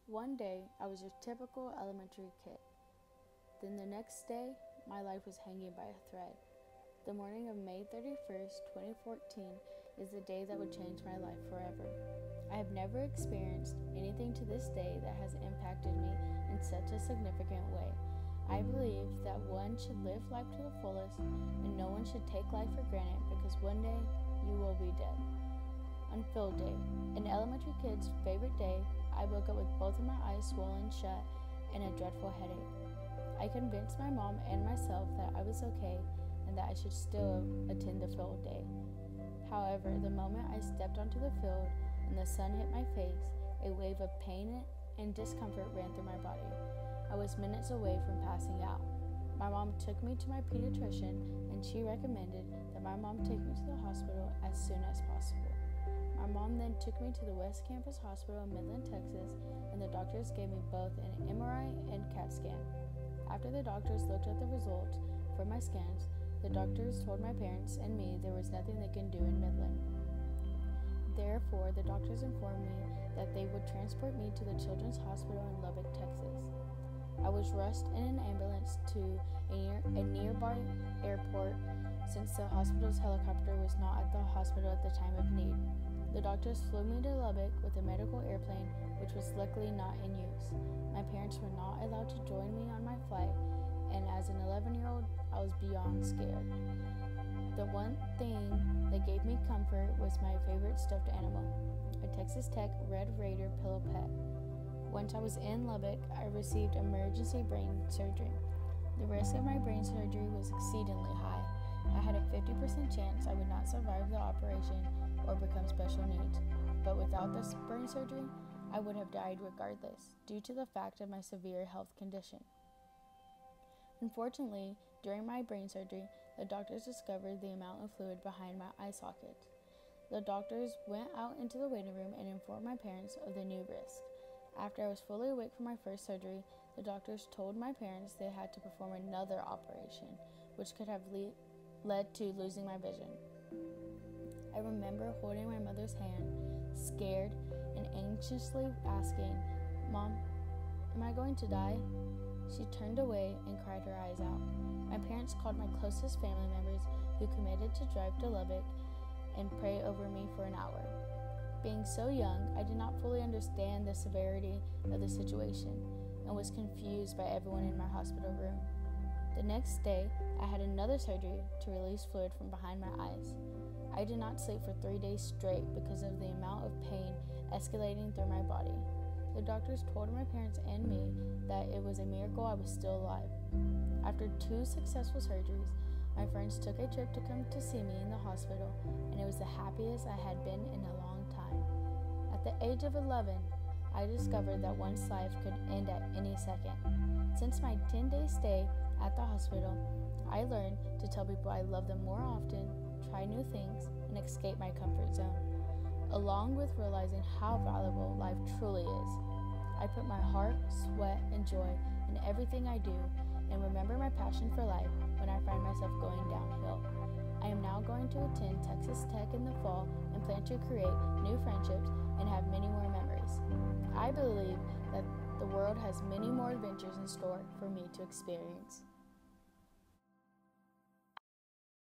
One day, I was your typical elementary kid. Then the next day, my life was hanging by a thread. The morning of May 31st, 2014 is the day that would change my life forever. I have never experienced anything to this day that has impacted me in such a significant way. I believe that one should live life to the fullest and no one should take life for granted because one day you will be dead. On field day, an elementary kid's favorite day, I woke up with both of my eyes swollen shut and a dreadful headache. I convinced my mom and myself that I was okay and that I should still attend the field day. However, the moment I stepped onto the field and the sun hit my face, a wave of pain and discomfort ran through my body. I was minutes away from passing out. My mom took me to my pediatrician and she recommended that my mom take me to the hospital as soon as possible. My mom then took me to the West Campus Hospital in Midland, Texas, and the doctors gave me both an MRI and CAT scan. After the doctors looked at the results from my scans, the doctors told my parents and me there was nothing they can do in Midland. Therefore, the doctors informed me that they would transport me to the Children's Hospital in Lubbock, Texas. I was rushed in an ambulance to a nearby airport since the hospital's helicopter was not at the hospital at the time of need. The doctors flew me to Lubbock with a medical airplane, which was luckily not in use. My parents were not allowed to join me on my flight, and as an 11-year-old, I was beyond scared. The one thing that gave me comfort was my favorite stuffed animal, a Texas Tech Red Raider pillow pet. Once I was in Lubbock, I received emergency brain surgery. The risk of my brain surgery was exceedingly high. I had a 50% chance I would not survive the operation or become special needs, but without this brain surgery, I would have died regardless, due to the fact of my severe health condition. Unfortunately, during my brain surgery, the doctors discovered the amount of fluid behind my eye sockets. The doctors went out into the waiting room and informed my parents of the new risk. After I was fully awake from my first surgery, the doctors told my parents they had to perform another operation, which could have led to losing my vision. I remember holding my mother's hand, scared and anxiously asking, "Mom, am I going to die?" She turned away and cried her eyes out. My parents called my closest family members who committed to drive to Lubbock and pray over me for an hour. Being so young, I did not fully understand the severity of the situation and was confused by everyone in my hospital room. The next day, I had another surgery to release fluid from behind my eyes. I did not sleep for 3 days straight because of the amount of pain escalating through my body. The doctors told my parents and me that it was a miracle I was still alive. After 2 successful surgeries, my friends took a trip to come to see me in the hospital, and it was the happiest I had been in a long time. At the age of 11, I discovered that one's life could end at any second. Since my 10-day stay at the hospital, I learned to tell people I love them more often, try new things, and escape my comfort zone. Along with realizing how valuable life truly is, I put my heart, sweat, and joy in everything I do and remember my passion for life when I find myself going downhill. I am now going to attend Texas Tech in the fall and plan to create new friendships and have many more memories. I believe that the world has many more adventures in store for me to experience.